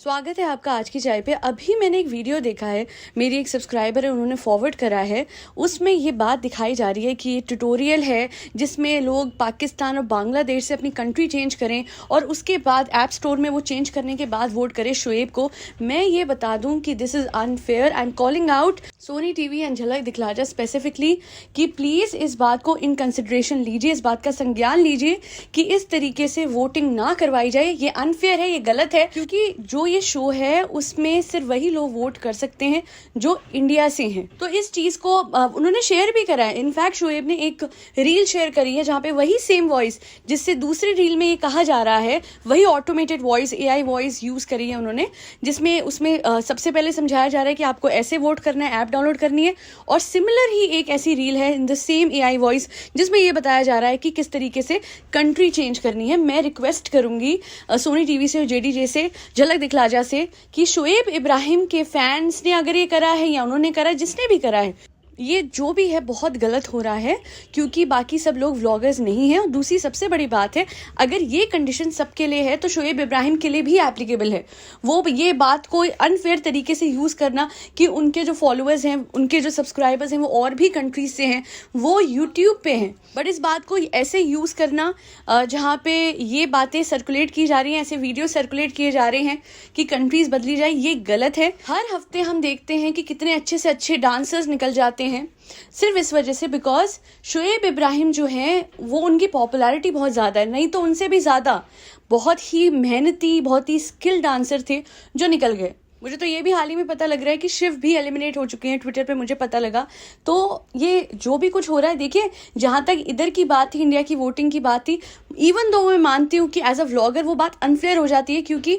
स्वागत है आपका आज की चाय पे। अभी मैंने एक वीडियो देखा है, मेरी एक सब्सक्राइबर है, उन्होंने फॉरवर्ड करा है। उसमें ये बात दिखाई जा रही है कि ये ट्यूटोरियल है जिसमें लोग पाकिस्तान और बांग्लादेश से अपनी कंट्री चेंज करें और उसके बाद ऐप स्टोर में वो चेंज करने के बाद वोट करें शोएब को। मैं ये बता दूं कि this is unfair. I am calling out Sony TV and झलक दिखलाजा स्पेसिफिकली कि प्लीज़ इस बात को इन कंसिडरेशन लीजिए, इस बात का संज्ञान लीजिए कि इस तरीके से वोटिंग ना करवाई जाए। ये अनफेयर है, ये गलत है, क्योंकि जो ये शो है उसमें सिर्फ वही लोग वोट कर सकते हैं जो इंडिया से हैं। तो इस चीज को उन्होंने शेयर भी करा है। इनफैक्ट शोएब ने एक रील शेयर करी है जहां पे वही सेम वॉइस जिससे दूसरी रील में ये कहा जा रहा है, वही automated voice, AI voice use करी है उन्होंने, जिसमें उसमें सबसे पहले समझाया जा रहा है कि आपको ऐसे वोट करना है, ऐप डाउनलोड करनी है। और सिमिलर ही एक ऐसी रील है in the same AI voice जिसमें ये बताया जा रहा है कि किस तरीके से कंट्री चेंज करनी है। मैं रिक्वेस्ट करूंगी सोनी टीवी से, जेडीजे से, झलक दिखलाजा से कि शोएब इब्राहिम के फैंस ने अगर ये करा है या उन्होंने करा है, जिसने भी करा है, ये जो भी है बहुत गलत हो रहा है, क्योंकि बाकी सब लोग व्लॉगर्स नहीं हैं। और दूसरी सबसे बड़ी बात है, अगर ये कंडीशन सबके लिए है तो शोएब इब्राहिम के लिए भी एप्लीकेबल है। वो ये बात को अनफेयर तरीके से यूज़ करना कि उनके जो फॉलोअर्स हैं, उनके जो सब्सक्राइबर्स हैं वो और भी कंट्रीज से हैं, वो यूट्यूब पे हैं, बट इस बात को ऐसे यूज़ करना जहाँ पे ये बातें सर्कुलेट की जा रही हैं, ऐसे वीडियो सर्कुलेट किए जा रहे हैं कि कंट्रीज बदली जाए, ये गलत है। हर हफ्ते हम देखते हैं कि कितने अच्छे से अच्छे डांसर्स निकल जाते हैं सिर्फ इस वजह से बिकॉज शोएब इब्राहिम जो हैं वो, उनकी पॉपुलैरिटी बहुत ज़्यादा है, नहीं तो उनसे भी ज़्यादा बहुत ही मेहनती, बहुत ही स्किल डांसर थे जो निकल गए। मुझे तो ये भी हाल ही में पता लग रहा है कि शिव भी एलिमिनेट हो चुके हैं, ट्विटर पे मुझे पता लगा। तो ये जो भी कुछ हो रहा है, देखिए, जहाँ तक इधर की बात थी, इंडिया की वोटिंग की बात थी, इवन दो मैं मानती हूँ कि एज अ व्लॉगर वो बात अनफेयर हो जाती है, क्योंकि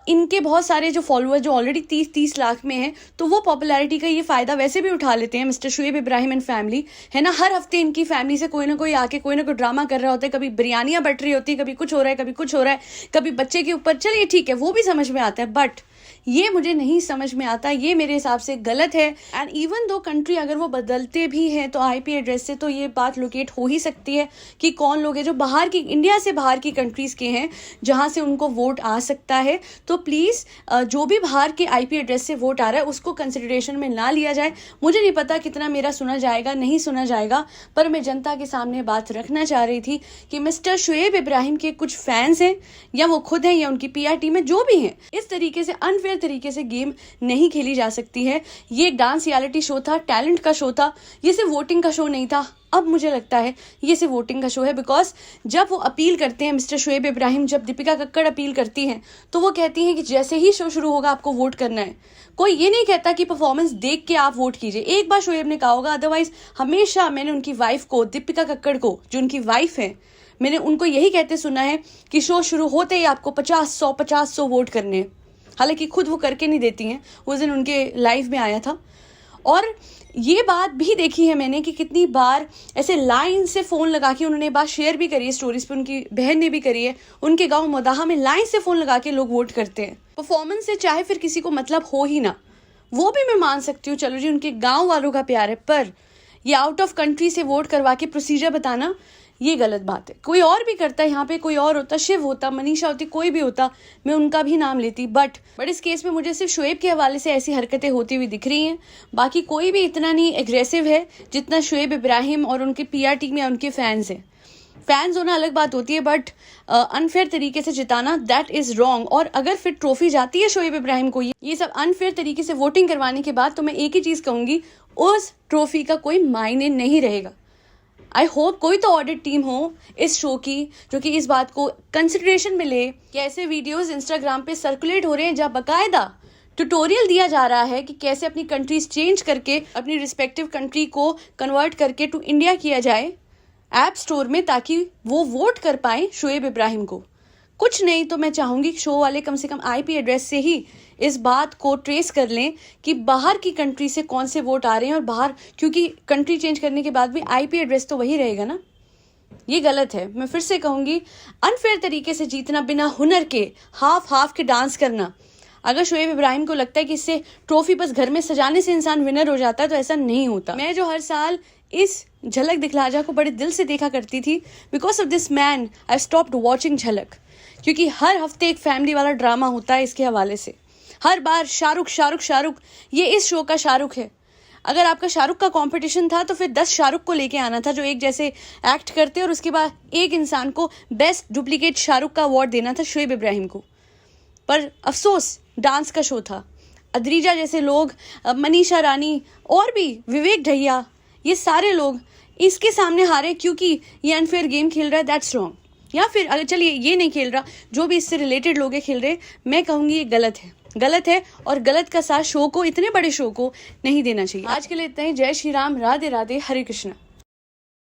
इनके बहुत सारे जो फॉलोअर्स जो ऑलरेडी 30 लाख में हैं, तो वो पॉपुलैरिटी का ये फ़ायदा वैसे भी उठा लेते हैं। Mister Shoaib Ibrahim and family है ना, हर हफ्ते इनकी फैमिली से कोई ना कोई आके कोई ना कोई ड्रामा कर रहा होता है, कभी बिरयानियाँ बट रही होती है, कभी कुछ हो रहा है, कभी कुछ हो रहा है, कभी बच्चे के ऊपर। चलिए ठीक है, वो भी समझ में आता है, बट ये मुझे नहीं समझ में आता, ये मेरे हिसाब से गलत है। एंड इवन दो कंट्री अगर वो बदलते भी हैं तो आईपी एड्रेस से तो ये बात लोकेट हो ही सकती है कि कौन लोग हैं जो बाहर की, इंडिया से बाहर की कंट्रीज के हैं जहां से उनको वोट आ सकता है। तो प्लीज़ जो भी बाहर के आईपी एड्रेस से वोट आ रहा है उसको कंसिडरेशन में ना लिया जाए। मुझे नहीं पता कितना मेरा सुना जाएगा, नहीं सुना जाएगा, पर मैं जनता के सामने बात रखना चाह रही थी कि मिस्टर शोएब इब्राहिम के कुछ फैंस हैं, या वो खुद हैं या उनकी पीआर टीम है, जो भी हैं, इस तरीके से अनफेयर तरीके से गेम नहीं खेली जा सकती है। ये एक डांस रियलिटी शो था, टैलेंट का शो था, ये सिर्फ वोटिंग का शो नहीं था। अब मुझे लगता है ये सिर्फ वोटिंग का शो है, बिकॉज जब वो अपील करते हैं, मिस्टर शोएब इब्राहिम, जब दीपिका कक्कड़ अपील करती हैं, तो वो कहती हैं कि जैसे ही शो शुरू होगा आपको वोट करना है। कोई ये नहीं कहता कि परफॉर्मेंस देख के आप वोट कीजिए। एक बार शोएब ने कहा होगा, अदरवाइज हमेशा मैंने उनकी वाइफ को, दीपिका कक्कड़ को, जो उनकी वाइफ है, मैंने उनको यही कहते सुना है कि शो शुरू होते ही आपको 50-100 वोट करने हैं। हालांकि खुद वो करके नहीं देती हैं, उस दिन उनके लाइव में आया था। और ये बात भी देखी है मैंने कि कितनी बार ऐसे लाइन से फ़ोन लगा के, उन्होंने बात शेयर भी करी है स्टोरीज पे, उनकी बहन ने भी करी है, उनके गांव मदाहा में लाइन से फ़ोन लगा के लोग वोट करते हैं। परफॉर्मेंस से चाहे फिर किसी को मतलब हो ही ना, वो भी मैं मान सकती हूँ, चलो जी उनके गाँव वालों का प्यार है, पर ये आउट ऑफ कंट्री से वोट करवा के प्रोसीजर बताना, ये गलत बात है। कोई और भी करता, यहाँ पे कोई और होता, शिव होता, मनीषा होती, कोई भी होता, मैं उनका भी नाम लेती, बट इस केस में मुझे सिर्फ शोएब के हवाले से ऐसी हरकतें होती हुई दिख रही हैं। बाकी कोई भी इतना नहीं एग्रेसिव है जितना शोएब इब्राहिम और उनके पीआर टीम या उनके फैंस हैं। फैंस होना अलग बात होती है, बट अनफेयर तरीके से जिताना, दैट इज रॉन्ग। और अगर फिर ट्रॉफी जाती है शोएब इब्राहिम को ये सब अनफेयर तरीके से वोटिंग करवाने के बाद, तो मैं एक ही चीज़ कहूँगी, उस ट्रॉफी का कोई मायने नहीं रहेगा। आई होप कोई तो ऑडिट टीम हो इस शो की जो कि इस बात को कंसिडरेशन में ले कि ऐसे वीडियोस इंस्टाग्राम पे सर्कुलेट हो रहे हैं जहाँ बाकायदा ट्यूटोरियल दिया जा रहा है कि कैसे अपनी कंट्रीज चेंज करके अपनी रिस्पेक्टिव कंट्री को कन्वर्ट करके टू इंडिया किया जाए ऐप स्टोर में, ताकि वो वोट कर पाए शोएब इब्राहिम को। कुछ नहीं तो मैं चाहूँगी कि शो वाले कम से कम आईपी एड्रेस से ही इस बात को ट्रेस कर लें कि बाहर की कंट्री से कौन से वोट आ रहे हैं, और बाहर, क्योंकि कंट्री चेंज करने के बाद भी आईपी एड्रेस तो वही रहेगा ना। ये गलत है। मैं फिर से कहूँगी, अनफेयर तरीके से जीतना, बिना हुनर के हाफ के डांस करना। अगर शोएब इब्राहिम को लगता है कि इससे ट्रॉफी बस घर में सजाने से इंसान विनर हो जाता है, तो ऐसा नहीं होता। मैं जो हर साल इस झलक दिखलाजा को बड़े दिल से देखा करती थी, because of this man I stopped watching झलक। क्योंकि हर हफ्ते एक फैमिली वाला ड्रामा होता है इसके हवाले से। हर बार शाहरुख, ये इस शो का शाहरुख है। अगर आपका शाहरुख का कंपटीशन था तो फिर 10 शाहरुख को लेके आना था जो एक जैसे एक्ट करते, और उसके बाद एक इंसान को बेस्ट डुप्लीकेट शाहरुख का अवार्ड देना था, शोएब इब्राहिम को। पर अफसोस डांस का शो था। अद्रीजा जैसे लोग, मनीषा रानी और भी विवेक ढैया, ये सारे लोग इसके सामने हारे क्योंकि ये अनफेयर गेम खेल रहा है। That's wrong. या फिर अगर चलिए ये नहीं खेल रहा, जो भी इससे रिलेटेड लोग खेल रहे, मैं कहूँगी ये गलत है और गलत का साथ शो को, इतने बड़े शो को नहीं देना चाहिए। आज के लिए इतना ही। जय श्री राम, राधे राधे, हरे कृष्णा।